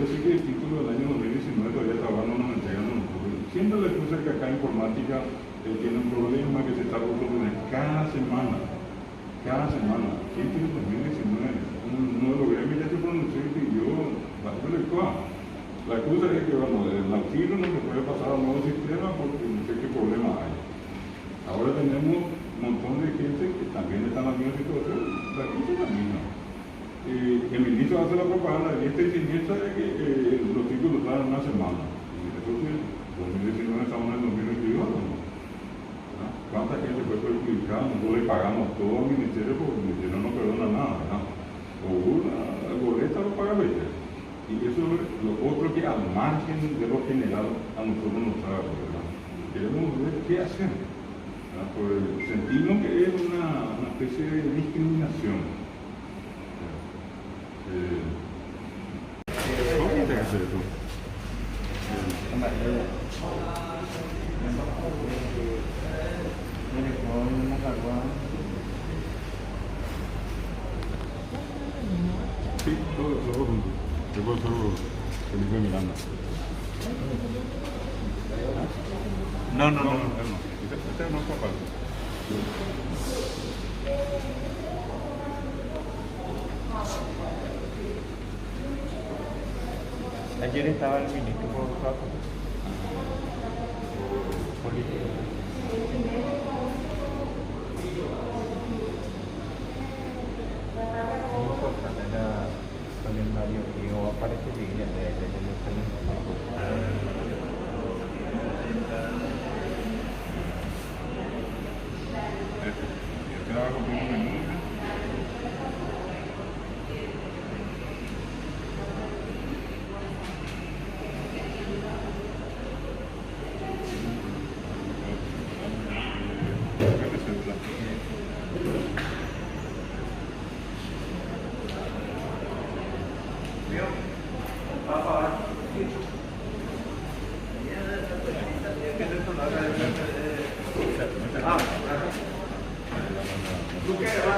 decir que el título del año 2019 todavía no nos entregan un título. Siempre les puse que acá informática tiene un problema que se está resolviendo cada semana. Cada semana. ¿Quién tiene 2019? Uno de los gremios ya se pronunció y pidió bastante cosa. La cosa es que, bueno, el auxilio no se puede pasar al nuevo sistema porque no sé qué problema hay. Ahora tenemos un montón de gente que también está en la misma situación. La cosa es la misma. El ministro hace la propaganda y esta siniestra de que los títulos dan una semana. Y entonces, 2019 estamos en el 2022, ¿no? ¿Cuánta gente fue perjudicada? Nosotros le pagamos todo al ministerio porque el ministerio no perdona nada, ¿no? O una boleta lo paga veces. Y eso es lo otro que al margen de lo general a nosotros nos trae, ¿verdad? Queremos ver qué hacen. Pues sentimos que es una especie de discriminación. ¿Cómo tiene que hacer eso? Sí, todo junto. Después solo Felipe Miranda. No. Este es nuestro parte. Ayer estaba el ministro político. No importa, era calendario y o aparece de Lu che era?